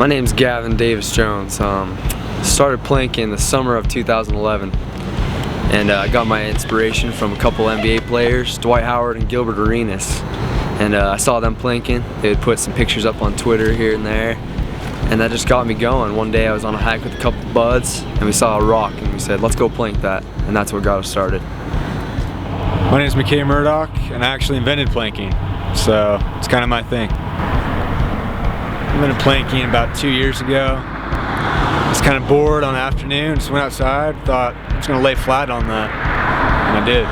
My name's Gavin Davis-Jones. Started planking in the summer of 2011, and I got my inspiration from a couple NBA players, Dwight Howard and Gilbert Arenas. And I saw them planking. They would put some pictures up on Twitter here and there, and that just got me going. One day I was on a hike with a couple buds, and we saw a rock, and we said, let's go plank that, and that's what got us started. My name is McKay, Murdock, and I actually invented planking, so it's kind of my thing. I invented planking about 2 years ago. I was kind of bored on the afternoon, just went outside, thought I was going to lay flat on that, and I did.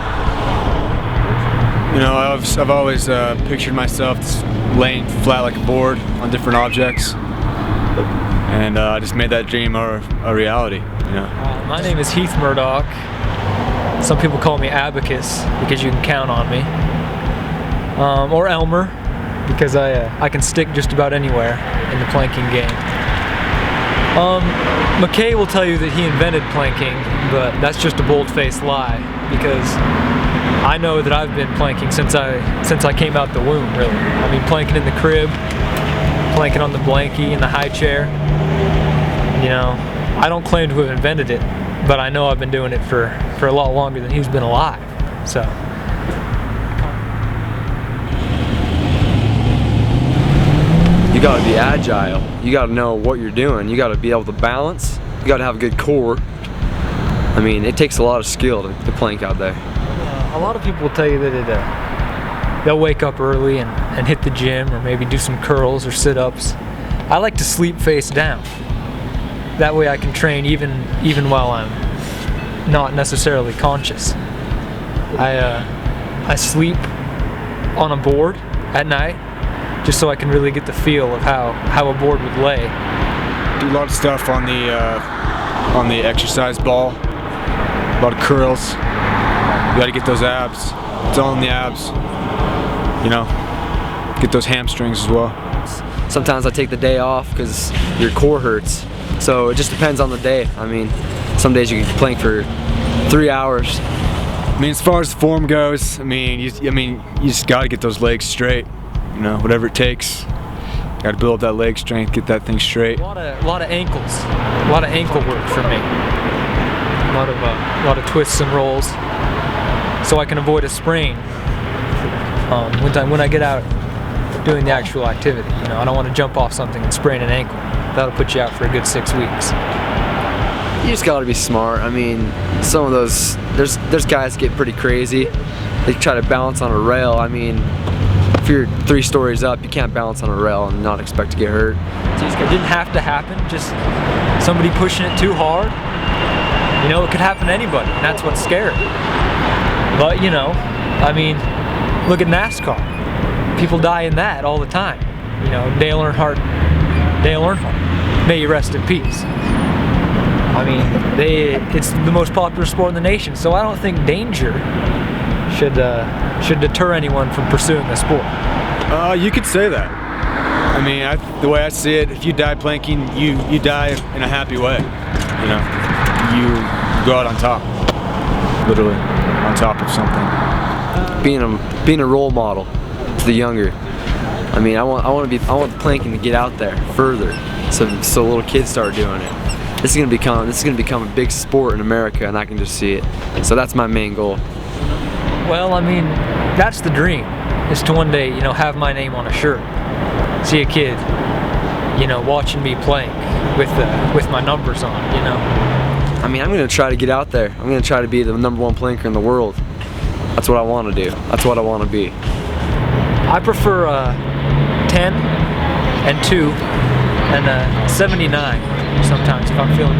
You know, I've always pictured myself just laying flat like a board on different objects, and I just made that dream a reality. You know. My name is Heath Murdock. Some people call me Abacus because you can count on me, or Elmer because I can stick just about anywhere in the planking game. McKay will tell you that he invented planking, but that's just a bold-faced lie, because I know that I've been planking since I came out the womb, really. I mean, planking in the crib, planking on the blankie, in the high chair. You know, I don't claim to have invented it, but I know I've been doing it for a lot longer than he's been alive, so. You gotta be agile. You gotta know what you're doing. You gotta be able to balance. You gotta have a good core. I mean, it takes a lot of skill to plank out there. A lot of people will tell you that they'll wake up early and hit the gym, or maybe do some curls or sit-ups. I like to sleep face down. That way I can train even while I'm not necessarily conscious. I sleep on a board at night, just so I can really get the feel of how a board would lay. Do a lot of stuff on the exercise ball, a lot of curls. You got to get those abs. It's all in the abs. You know, get those hamstrings as well. Sometimes I take the day off because your core hurts. So it just depends on the day. I mean, some days you can plank for 3 hours. I mean, as far as form goes, I mean, you just got to get those legs straight. You know, whatever it takes. Got to build up that leg strength, get that thing straight. A lot of ankles, a lot of ankle work for me. A lot of twists and rolls, so I can avoid a sprain when I get out doing the actual activity. You know, I don't want to jump off something and sprain an ankle. That'll put you out for a good 6 weeks. You just gotta be smart. I mean, some of those, there's guys that get pretty crazy. They try to balance on a rail. I mean, if you're 3 stories up, you can't balance on a rail and not expect to get hurt. It didn't have to happen, just somebody pushing it too hard. You know, it could happen to anybody, and that's what's scary. But, you know, I mean, look at NASCAR. People die in that all the time. You know, Dale Earnhardt, may you rest in peace. I mean, it's the most popular sport in the nation, so I don't think danger should deter anyone from pursuing the sport. You could say that. I mean, the way I see it, if you die planking, you die in a happy way. You know, you go out on top, literally on top of something. Being a role model to the younger. I mean, I want planking to get out there further, so little kids start doing it. This is gonna become a big sport in America, and I can just see it. So that's my main goal. Well, I mean, that's the dream, is to one day, you know, have my name on a shirt. See a kid, you know, watching me plank with my numbers on, you know. I mean, I'm gonna try to get out there. I'm gonna try to be the #1 planker in the world. That's what I want to do. That's what I want to be. I prefer 10 and 2 and 79 sometimes if I'm feeling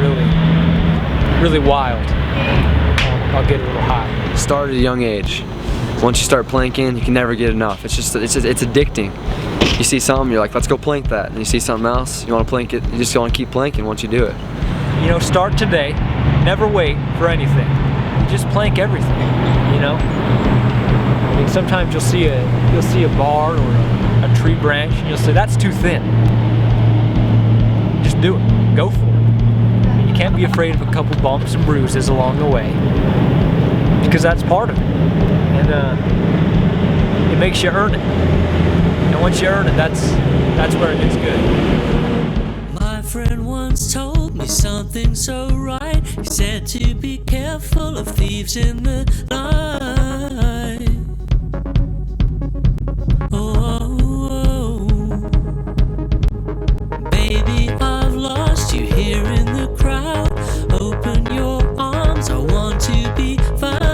really wild. I'll get a little high. Start at a young age. Once you start planking, you can never get enough. It's addicting. You see something, you're like, let's go plank that. And you see something else, you want to plank it. You just want to keep planking once you do it. You know, start today. Never wait for anything. Just plank everything. You know. I mean, sometimes you'll see a bar or a tree branch, and you'll say that's too thin. Just do it. Go for it. You can't be afraid of a couple bumps and bruises along the way, because that's part of it, and it makes you earn it. And once you earn it, that's where it gets good. friend once told me something so right. He said to be careful of thieves in the night. Oh, baby, I've lost you here in the crowd. Open your arms, I want to be found.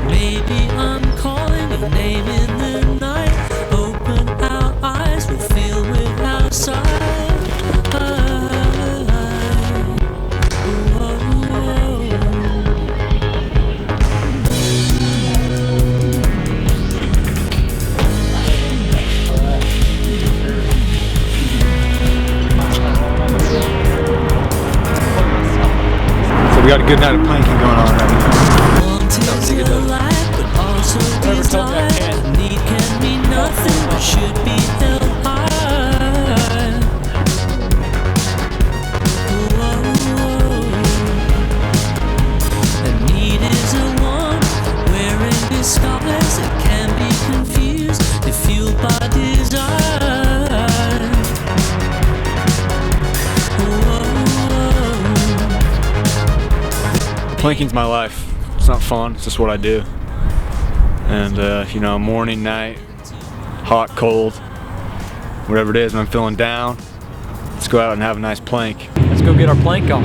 Maybe I'm calling your name in the night. Open our eyes, we'll feel without sight. So we got a good night of planking going on right now. Never told me I can't. Need can mean nothing, but should be held high. The need is a one wearing disguise that can be confused, if fueled by desire. Planking's my life. It's not fun, it's just what I do. And you know, morning, night, hot, cold, whatever it is, when I'm feeling down, let's go out and have a nice plank. Let's go get our plank on.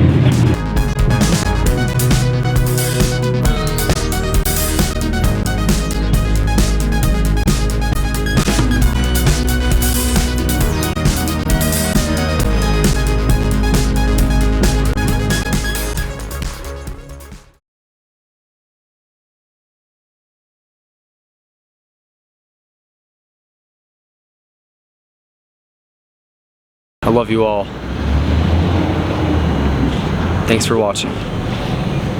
I love you all. Thanks for watching.